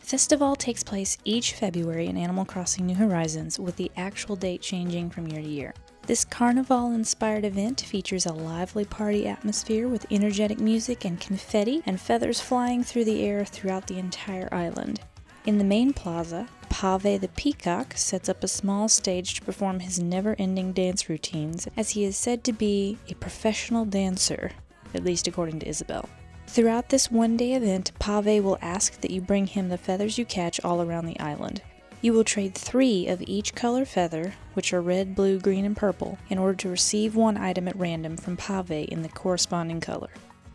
Festival takes place each February in Animal Crossing New Horizons, with the actual date changing from year to year. This carnival-inspired event features a lively party atmosphere with energetic music and confetti and feathers flying through the air throughout the entire island. In the main plaza, Pave the Peacock sets up a small stage to perform his never-ending dance routines, as he is said to be a professional dancer, at least according to Isabelle. Throughout this one-day event, Pave will ask that you bring him the feathers you catch all around the island. You will trade 3 of each color feather, which are red, blue, green, and purple, in order to receive one item at random from Pave in the corresponding color.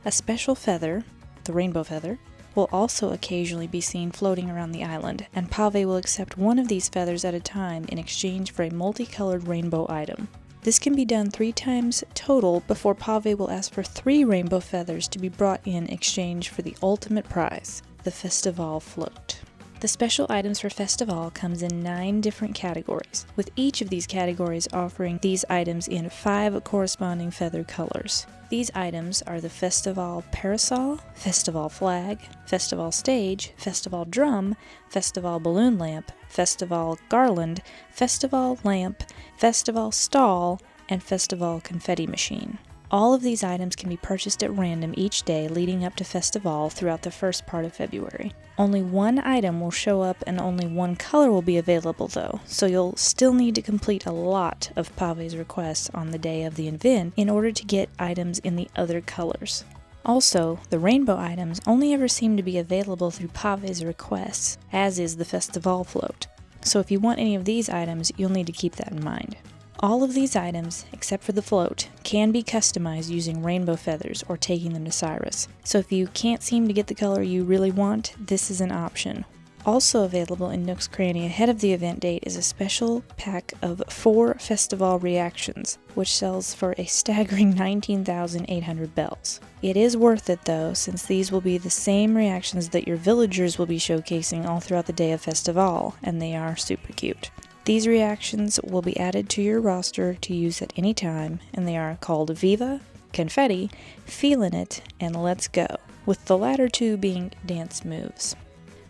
A special feather, the rainbow feather, will also occasionally be seen floating around the island, and Pave will accept one of these feathers at a time in exchange for a multicolored rainbow item. This can be done 3 times total before Pave will ask for 3 rainbow feathers to be brought in exchange for the ultimate prize, the Festivale float. The special items for Festivale comes in 9 different categories, with each of these categories offering these items in 5 corresponding feather colors. These items are the Festivale Parasol, Festivale Flag, Festivale Stage, Festivale Drum, Festivale Balloon Lamp, Festivale Garland, Festivale Lamp, Festivale Stall, and Festivale Confetti Machine. All of these items can be purchased at random each day leading up to Festivale throughout the first part of February. Only one item will show up and only one color will be available though, so you'll still need to complete a lot of Pave's requests on the day of the event in order to get items in the other colors. Also, the rainbow items only ever seem to be available through Pave's requests, as is the Festivale float. So if you want any of these items, you'll need to keep that in mind. All of these items, except for the float, can be customized using rainbow feathers or taking them to Cyrus. So if you can't seem to get the color you really want, this is an option. Also available in Nook's Cranny ahead of the event date is a special pack of 4 Festivale reactions, which sells for a staggering 19,800 bells. It is worth it though, since these will be the same reactions that your villagers will be showcasing all throughout the day of Festivale, and they are super cute. These reactions will be added to your roster to use at any time, and they are called Viva, Confetti, Feelin' It, and Let's Go, with the latter 2 being dance moves.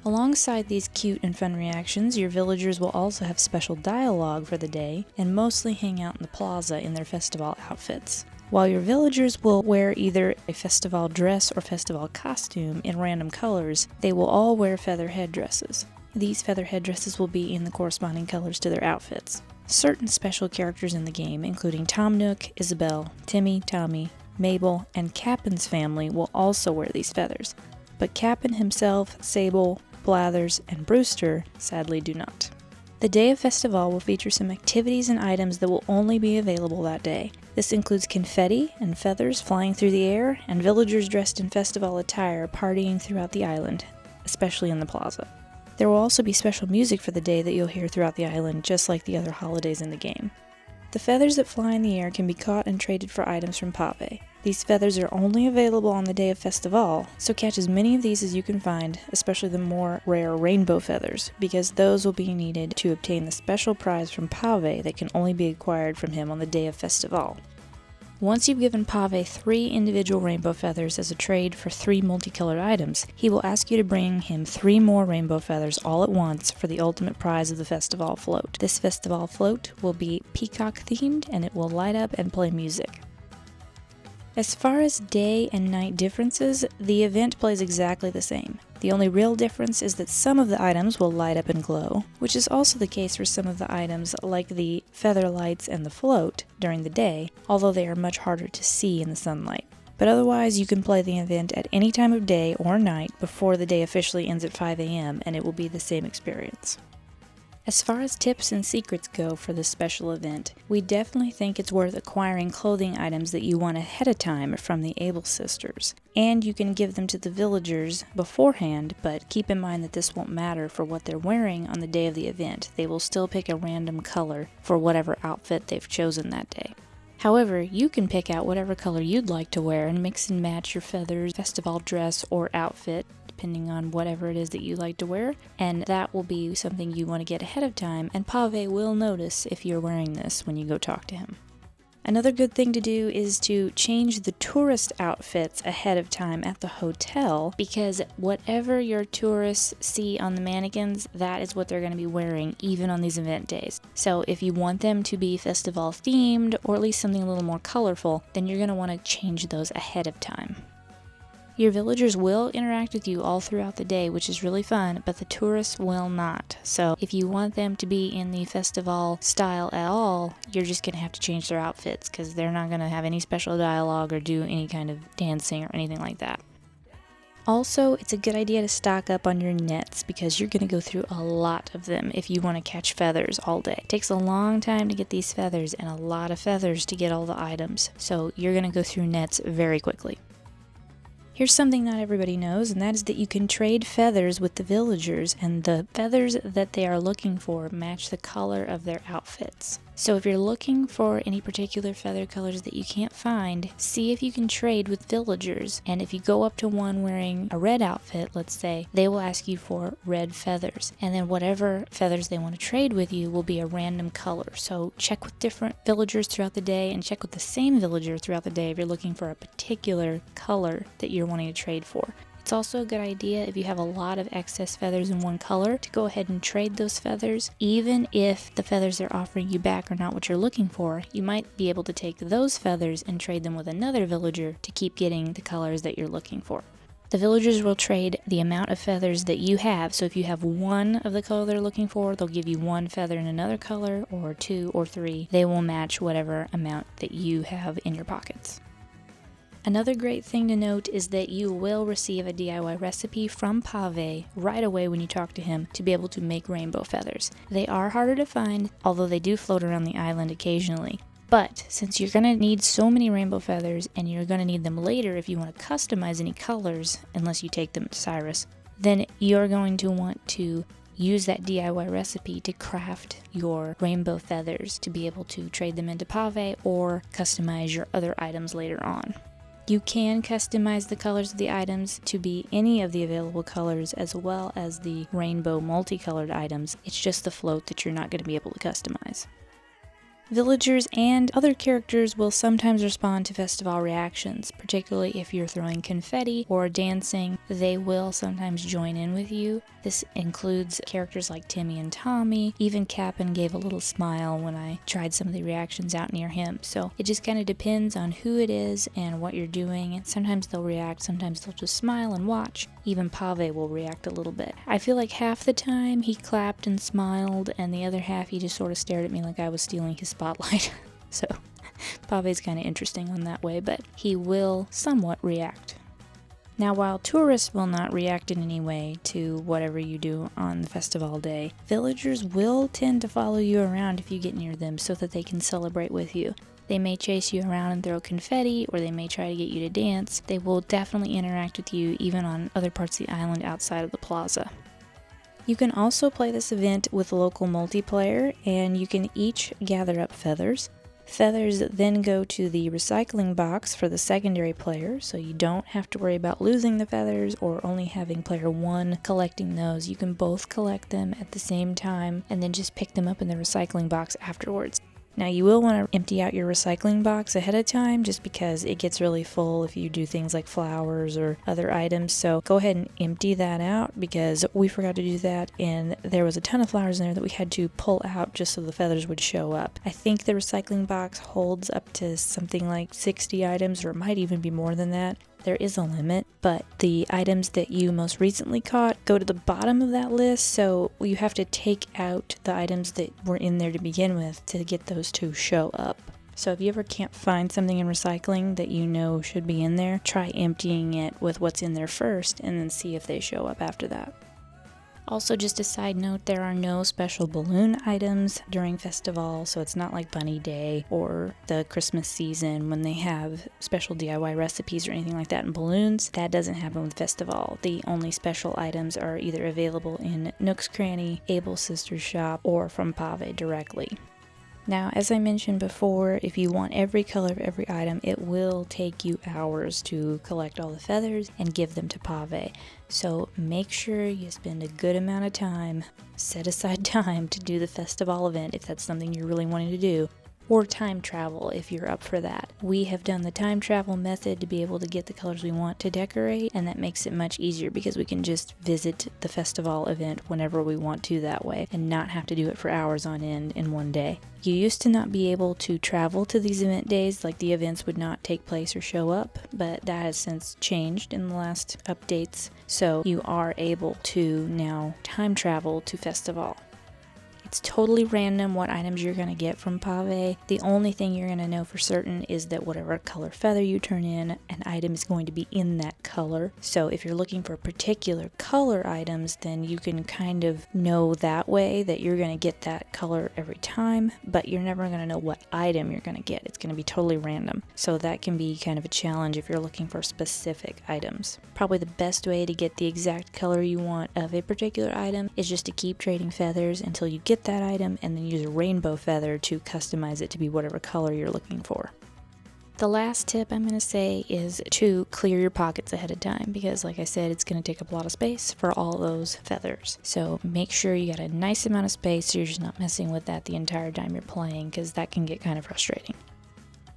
Alongside these cute and fun reactions, your villagers will also have special dialogue for the day, and mostly hang out in the plaza in their Festivale outfits. While your villagers will wear either a Festivale dress or Festivale costume in random colors, they will all wear feather headdresses. These feather headdresses will be in the corresponding colors to their outfits. Certain special characters in the game, including Tom Nook, Isabelle, Timmy, Tommy, Mabel, and Cap'n's family will also wear these feathers, but Cap'n himself, Sable, Blathers, and Brewster sadly do not. The day of Festivale will feature some activities and items that will only be available that day. This includes confetti and feathers flying through the air, and villagers dressed in Festivale attire partying throughout the island, especially in the plaza. There will also be special music for the day that you'll hear throughout the island, just like the other holidays in the game. The feathers that fly in the air can be caught and traded for items from Pave. These feathers are only available on the day of Festivale, so catch as many of these as you can find, especially the more rare rainbow feathers, because those will be needed to obtain the special prize from Pave that can only be acquired from him on the day of Festivale. Once you've given Pave 3 individual rainbow feathers as a trade for 3 multicolored items, he will ask you to bring him 3 more rainbow feathers all at once for the ultimate prize of the Festivale float. This Festivale float will be peacock themed, and it will light up and play music. As far as day and night differences, the event plays exactly the same. The only real difference is that some of the items will light up and glow, which is also the case for some of the items like the feather lights and the float during the day, although they are much harder to see in the sunlight. But otherwise, you can play the event at any time of day or night before the day officially ends at 5 a.m., and it will be the same experience. As far as tips and secrets go for this special event, we definitely think it's worth acquiring clothing items that you want ahead of time from the Able sisters. And you can give them to the villagers beforehand, but keep in mind that this won't matter for what they're wearing on the day of the event. They will still pick a random color for whatever outfit they've chosen that day. However, you can pick out whatever color you'd like to wear and mix and match your feathers, Festivale dress, or outfit, depending on whatever it is that you like to wear, and that will be something you want to get ahead of time, and Pave will notice if you're wearing this when you go talk to him. Another good thing to do is to change the tourist outfits ahead of time at the hotel, because whatever your tourists see on the mannequins, that is what they're going to be wearing even on these event days. So if you want them to be festival themed, or at least something a little more colorful, then you're going to want to change those ahead of time. Your villagers will interact with you all throughout the day, which is really fun, but the tourists will not. So if you want them to be in the festival style at all, you're just going to have to change their outfits, because they're not going to have any special dialogue or do any kind of dancing or anything like that. Also, it's a good idea to stock up on your nets, because you're going to go through a lot of them if you want to catch feathers all day. It takes a long time to get these feathers and a lot of feathers to get all the items, so you're going to go through nets very quickly. Here's something not everybody knows, and that is that you can trade feathers with the villagers, and the feathers that they are looking for match the color of their outfits. So if you're looking for any particular feather colors that you can't find, see if you can trade with villagers. And if you go up to one wearing a red outfit, let's say, they will ask you for red feathers. And then whatever feathers they want to trade with you will be a random color. So check with different villagers throughout the day, and check with the same villager throughout the day if you're looking for a particular color that you're wanting to trade for. It's also a good idea, if you have a lot of excess feathers in one color, to go ahead and trade those feathers. Even if the feathers they're offering you back are not what you're looking for, you might be able to take those feathers and trade them with another villager to keep getting the colors that you're looking for. The villagers will trade the amount of feathers that you have, so if you have one of the color they're looking for, they'll give you one feather in another color, or two or three. They will match whatever amount that you have in your pockets. Another great thing to note is that you will receive a DIY recipe from Pave right away when you talk to him to be able to make rainbow feathers. They are harder to find, although they do float around the island occasionally. But since you're going to need so many rainbow feathers, and you're going to need them later if you want to customize any colors, unless you take them to Cyrus, then you're going to want to use that DIY recipe to craft your rainbow feathers to be able to trade them into Pave or customize your other items later on. You can customize the colors of the items to be any of the available colors, as well as the rainbow multicolored items. It's just the float that you're not going to be able to customize. Villagers and other characters will sometimes respond to festival reactions, particularly if you're throwing confetti or dancing. They will sometimes join in with you. This includes characters like Timmy and Tommy. Even Cap'n gave a little smile when I tried some of the reactions out near him. So it just kind of depends on who it is and what you're doing. Sometimes they'll react, sometimes they'll just smile and watch. Even Pave will react a little bit. I feel like half the time he clapped and smiled, and the other half he just sort of stared at me like I was stealing his spotlight. So Pave's kind of interesting on that way, but he will somewhat react. Now, while tourists will not react in any way to whatever you do on the festival day, villagers will tend to follow you around if you get near them so that they can celebrate with you. They may chase you around and throw confetti, or they may try to get you to dance. They will definitely interact with you even on other parts of the island outside of the plaza. You can also play this event with local multiplayer, and you can each gather up feathers. Feathers then go to the recycling box for the secondary player, so you don't have to worry about losing the feathers or only having player one collecting those. You can both collect them at the same time and then just pick them up in the recycling box afterwards. Now, you will want to empty out your recycling box ahead of time, just because it gets really full if you do things like flowers or other items. So go ahead and empty that out, because we forgot to do that, and there was a ton of flowers in there that we had to pull out just so the feathers would show up. I think the recycling box holds up to something like 60 items, or it might even be more than that. There is a limit, but the items that you most recently caught go to the bottom of that list, so you have to take out the items that were in there to begin with to get those to show up. So if you ever can't find something in recycling that you know should be in there, try emptying it with what's in there first and then see if they show up after that. Also, just a side note, there are no special balloon items during Festival, so it's not like Bunny Day or the Christmas season when they have special DIY recipes or anything like that in balloons. That doesn't happen with Festival. The only special items are either available in Nook's Cranny, Abel's sister's shop, or from Pave directly. Now, as I mentioned before, if you want every color of every item, it will take you hours to collect all the feathers and give them to Pave. So make sure you spend a good amount of time, set aside time to do the festival event if that's something you're really wanting to do. or time travel if you're up for that. We have done the time travel method to be able to get the colors we want to decorate, and that makes it much easier because we can just visit the festival event whenever we want to that way and not have to do it for hours on end in one day. You used to not be able to travel to these event days, like the events would not take place or show up, but that has since changed in the last updates, so you are able to now time travel to festival. It's totally random what items you're going to get from Pave. The only thing you're going to know for certain is that whatever color feather you turn in, an item is going to be in that color. So if you're looking for particular color items, then you can kind of know that way that you're going to get that color every time, but you're never going to know what item you're going to get. It's going to be totally random. So that can be kind of a challenge if you're looking for specific items. Probably the best way to get the exact color you want of a particular item is just to keep trading feathers until you get that item, and then use a rainbow feather to customize it to be whatever color you're looking for. The last tip I'm going to say is to clear your pockets ahead of time, because like I said, it's going to take up a lot of space for all those feathers. So make sure you got a nice amount of space so you're just not messing with that the entire time you're playing, because that can get kind of frustrating.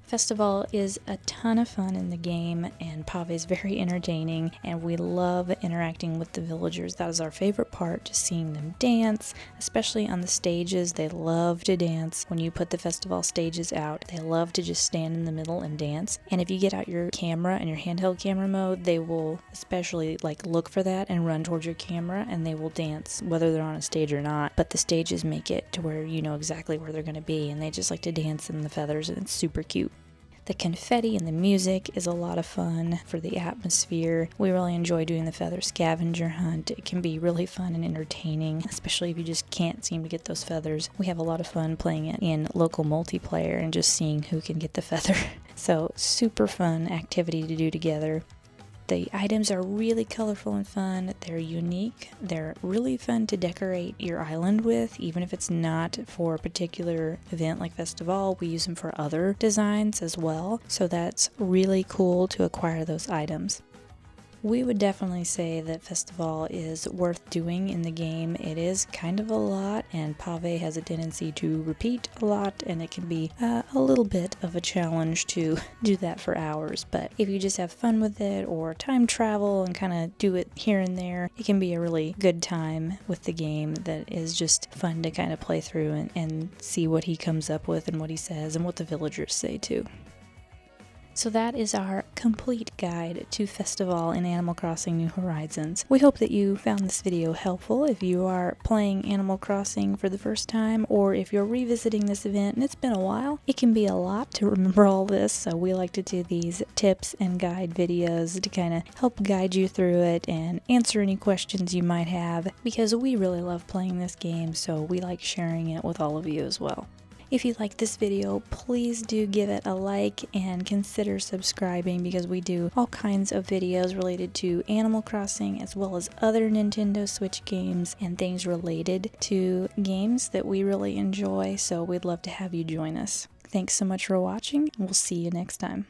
Festival is a ton of fun in the game, and Pave is very entertaining, and we love interacting with the villagers. That is our favorite part, just seeing them dance, especially on the stages. They love to dance. When you put the festival stages out, they love to just stand in the middle and dance. And if you get out your camera and your handheld camera mode, they will especially look for that and run towards your camera, and they will dance whether they're on a stage or not. But the stages make it to where you know exactly where they're going to be, and they just like to dance in the feathers, and it's super cute. The confetti and the music is a lot of fun for the atmosphere. We really enjoy doing the feather scavenger hunt. It can be really fun and entertaining, especially if you just can't seem to get those feathers. We have a lot of fun playing it in local multiplayer and just seeing who can get the feather. So super fun activity to do together. The items are really colorful and fun. They're unique. They're really fun to decorate your island with, even if it's not for a particular event like Festival. We use them for other designs as well, so that's really cool to acquire those items. We would definitely say that Festival is worth doing in the game. It is kind of a lot, and Pave has a tendency to repeat a lot, and it can be a little bit of a challenge to do that for hours. But if you just have fun with it, or time travel and kind of do it here and there, it can be a really good time with the game that is just fun to kind of play through and see what he comes up with and what he says and what the villagers say too. So that is our complete guide to Festival in Animal Crossing New Horizons. We hope that you found this video helpful if you are playing Animal Crossing for the first time, or if you're revisiting this event and it's been a while. It can be a lot to remember all this, so we like to do these tips and guide videos to kind of help guide you through it and answer any questions you might have, because we really love playing this game, so we like sharing it with all of you as well. If you like this video, please do give it a like and consider subscribing, because we do all kinds of videos related to Animal Crossing as well as other Nintendo Switch games and things related to games that we really enjoy, so we'd love to have you join us. Thanks so much for watching, and we'll see you next time.